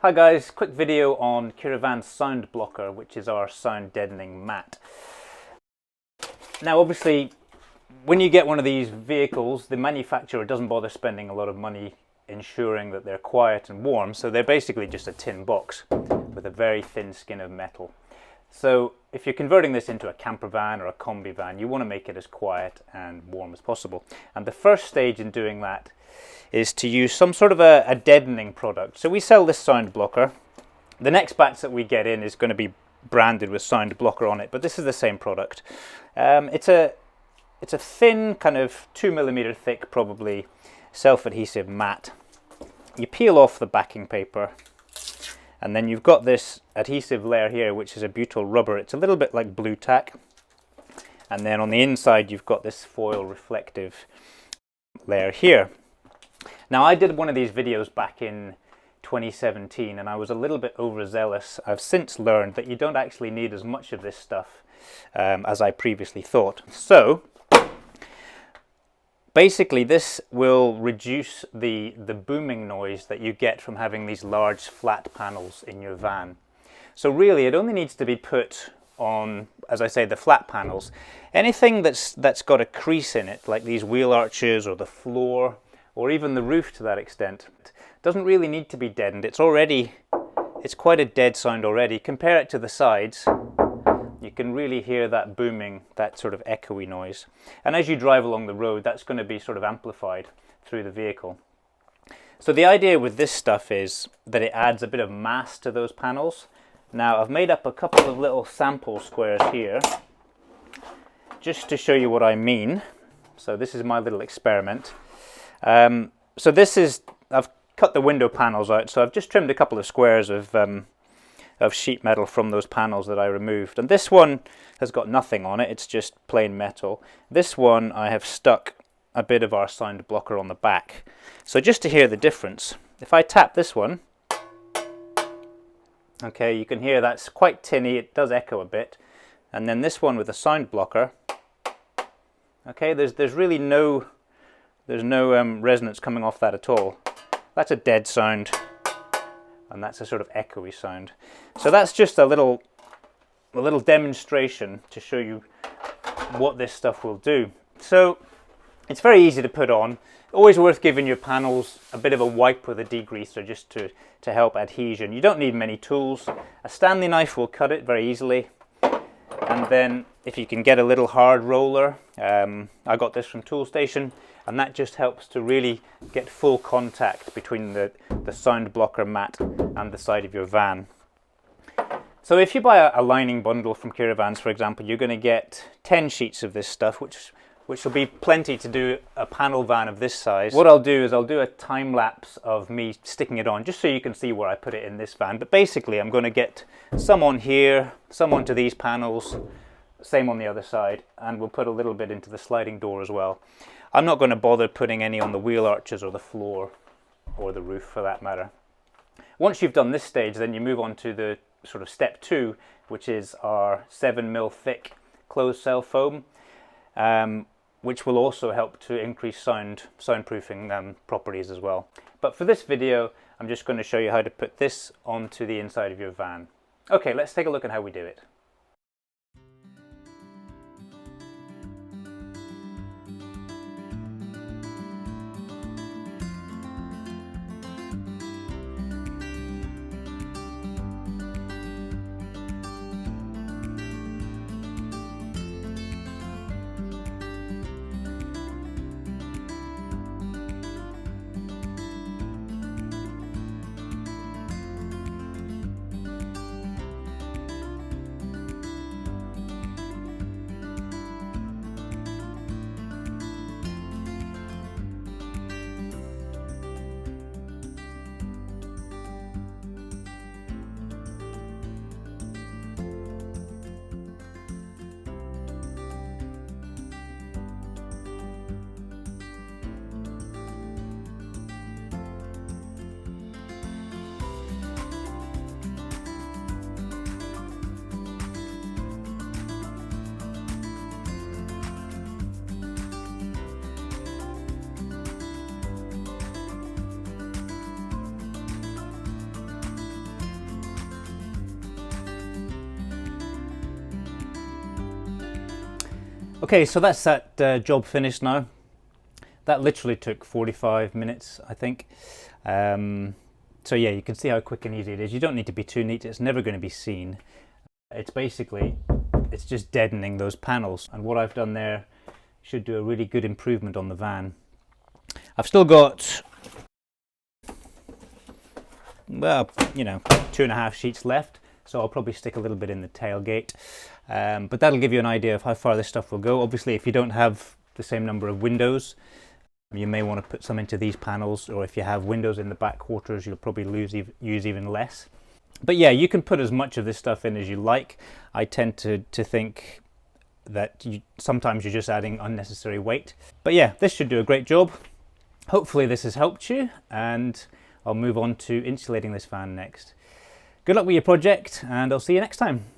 Hi guys, quick video on Kiravans Sound Blocker, which is our sound deadening mat. Now obviously when you get one of these vehicles, the manufacturer doesn't bother spending a lot of money ensuring that they're quiet and warm, so they're basically just a tin box with a very thin skin of metal. So if you're converting this into a campervan or a combi van, you want to make it as quiet and warm as possible. And the first stage in doing that is to use some sort of a deadening product. So we sell this sound blocker. The next batch that we get in is going to be branded with sound blocker on it, but this is the same product. It's a thin, kind of 2mm thick, probably self-adhesive mat. You peel off the backing paper, and then you've got this adhesive layer here, which is a butyl rubber. It's a little bit like blue tack. And then on the inside, you've got this foil reflective layer here. Now, I did one of these videos back in 2017, and I was a little bit overzealous. I've since learned that you don't actually need as much of this stuff as I previously thought. So basically, this will reduce the booming noise that you get from having these large flat panels in your van. So really, it only needs to be put on, as I say, the flat panels. Anything that's got a crease in it, like these wheel arches or the floor, or even the roof to that extent, doesn't really need to be deadened. It's quite a dead sound already. Compare it to the sides. You can really hear that booming, that sort of echoey noise. And as you drive along the road, that's going to be sort of amplified through the vehicle. So the idea with this stuff is that it adds a bit of mass to those panels. Now I've made up a couple of little sample squares here, just to show you what I mean. So this is my little experiment. So this is, I've cut the window panels out, so I've just trimmed a couple of squares of sheet metal from those panels that I removed. And this one has got nothing on it, it's just plain metal. This one I have stuck a bit of our sound blocker on the back. So just to hear the difference, if I tap this one, okay, you can hear that's quite tinny, it does echo a bit. And then this one with the sound blocker, okay, there's really no resonance coming off that at all. That's a dead sound, and that's a sort of echoey sound. So that's just a little demonstration to show you what this stuff will do. So it's very easy to put on. Always worth giving your panels a bit of a wipe with a degreaser just to help adhesion. You don't need many tools. A Stanley knife will cut it very easily. And then if you can get a little hard roller, I got this from Toolstation, and that just helps to really get full contact between the sound blocker mat and the side of your van. So if you buy a lining bundle from Kiravans, for example, you're going to get 10 sheets of this stuff, which will be plenty to do a panel van of this size. What I'll do is I'll do a time lapse of me sticking it on, just so you can see where I put it in this van. But basically I'm going to get some on here, some onto these panels, same on the other side, and we'll put a little bit into the sliding door as well. I'm not going to bother putting any on the wheel arches or the floor or the roof for that matter. Once you've done this stage, then you move on to the sort of step 2, which is our 7mm thick closed cell foam, which will also help to increase soundproofing properties as well. But for this video, I'm just going to show you how to put this onto the inside of your van. Okay, let's take a look at how we do it. Okay, so that's that job finished now. That literally took 45 minutes, I think. So yeah, you can see how quick and easy it is. You don't need to be too neat, it's never going to be seen. It's just deadening those panels, and what I've done there should do a really good improvement on the van. I've still got, well, you know, 2.5 sheets left, so I'll probably stick a little bit in the tailgate, but that'll give you an idea of how far this stuff will go. Obviously, if you don't have the same number of windows, you may want to put some into these panels, or if you have windows in the back quarters, you'll probably use even less. But yeah, you can put as much of this stuff in as you like. I tend to think that sometimes you're just adding unnecessary weight. But yeah, this should do a great job. Hopefully this has helped you, and I'll move on to insulating this van next. Good luck with your project, and I'll see you next time.